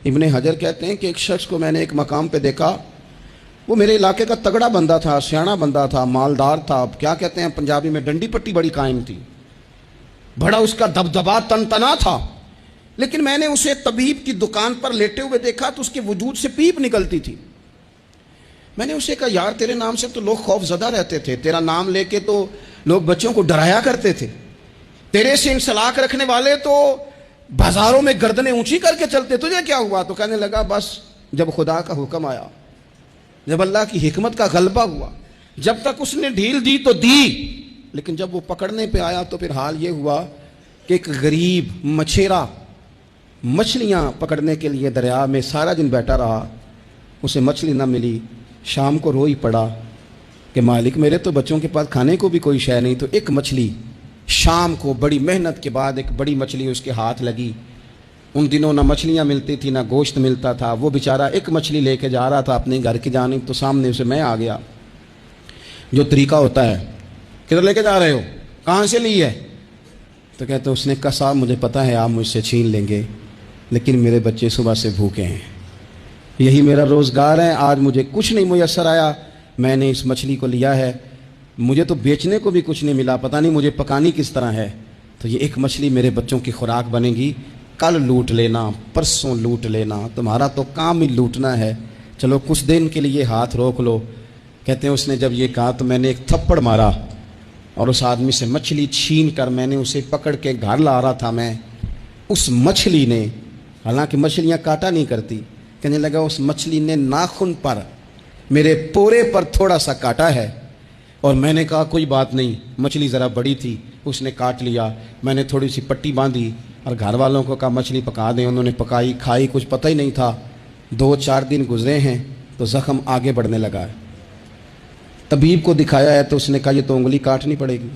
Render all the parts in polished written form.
ابن حجر کہتے ہیں کہ ایک شخص کو میں نے ایک مقام پہ دیکھا، وہ میرے علاقے کا تگڑا بندہ تھا، سیاںا بندہ تھا، مالدار تھا، کیا کہتے ہیں پنجابی میں ڈنڈی پٹی بڑی قائم تھی، بڑا اس کا دبدبا تنتنا تھا، لیکن میں نے اسے طبیب کی دکان پر لیٹے ہوئے دیکھا تو اس کے وجود سے پیپ نکلتی تھی۔ میں نے اسے کہا یار تیرے نام سے تو لوگ خوف زدہ رہتے تھے، تیرا نام لے کے تو لوگ بچوں کو ڈرایا کرتے تھے، تیرے سے انسلاک رکھنے والے تو بازاروں میں گردنیں اونچی کر کے چلتے، تجھے کیا ہوا؟ تو کہنے لگا بس جب خدا کا حکم آیا، جب اللہ کی حکمت کا غلبہ ہوا، جب تک اس نے ڈھیل دی تو دی، لیکن جب وہ پکڑنے پہ آیا تو پھر حال یہ ہوا کہ ایک غریب مچھیرا مچھلیاں پکڑنے کے لیے دریا میں سارا دن بیٹھا رہا، اسے مچھلی نہ ملی، شام کو رو ہی پڑا کہ مالک میرے تو بچوں کے پاس کھانے کو بھی کوئی شے نہیں، تو ایک مچھلی شام کو بڑی محنت کے بعد ایک بڑی مچھلی اس کے ہاتھ لگی۔ ان دنوں نہ مچھلیاں ملتی تھی نہ گوشت ملتا تھا، وہ بیچارہ ایک مچھلی لے کے جا رہا تھا اپنے گھر کی جانب، تو سامنے اسے میں آ گیا۔ جو طریقہ ہوتا ہے کدھر لے کے جا رہے ہو، کہاں سے لی ہے؟ تو کہتے اس نے کہا صاحب مجھے پتہ ہے آپ مجھ سے چھین لیں گے، لیکن میرے بچے صبح سے بھوکے ہیں، یہی میرا روزگار ہے، آج مجھے کچھ نہیں میسر آیا، میں نے اس مچھلی کو لیا ہے، مجھے تو بیچنے کو بھی کچھ نہیں ملا، پتہ نہیں مجھے پکانی کس طرح ہے، تو یہ ایک مچھلی میرے بچوں کی خوراک بنے گی، کل لوٹ لینا، پرسوں لوٹ لینا، تمہارا تو کام ہی لوٹنا ہے، چلو کچھ دن کے لیے ہاتھ روک لو۔ کہتے ہیں اس نے جب یہ کہا تو میں نے ایک تھپڑ مارا اور اس آدمی سے مچھلی چھین کر میں نے اسے پکڑ کے گھر لا رہا تھا، میں اس مچھلی نے، حالانکہ مچھلیاں کاٹا نہیں کرتی، کہنے لگا اس مچھلی نے ناخن پر میرے پورے پر تھوڑا سا کاٹا ہے، اور میں نے کہا کوئی بات نہیں، مچھلی ذرا بڑی تھی، اس نے کاٹ لیا، میں نے تھوڑی سی پٹی باندھی اور گھر والوں کو کہا مچھلی پکا دیں، انہوں نے پکائی، کھائی، کچھ پتہ ہی نہیں تھا، 2-4 دن گزرے ہیں تو زخم آگے بڑھنے لگا ہے، طبیب کو دکھایا ہے تو اس نے کہا یہ تو انگلی کاٹنی پڑے گی۔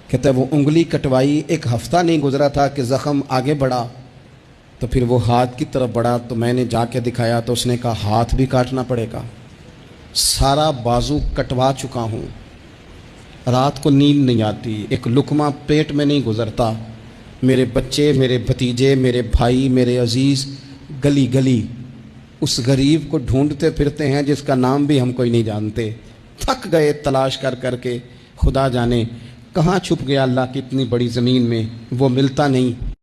کہتا ہے وہ انگلی کٹوائی، 1 ہفتہ نہیں گزرا تھا کہ زخم آگے بڑھا، تو پھر وہ ہاتھ کی طرف بڑھا، تو میں نے جا کے دکھایا تو اس نے کہا ہاتھ بھی کاٹنا پڑے گا، سارا بازو کٹوا چکا ہوں، رات کو نیند نہیں آتی، ایک لقمہ پیٹ میں نہیں گزرتا، میرے بچے، میرے بھتیجے، میرے بھائی، میرے عزیز گلی گلی اس غریب کو ڈھونڈتے پھرتے ہیں جس کا نام بھی ہم کوئی نہیں جانتے، تھک گئے تلاش کر کر کے، خدا جانے کہاں چھپ گیا اللہ کی اتنی بڑی زمین میں، وہ ملتا نہیں۔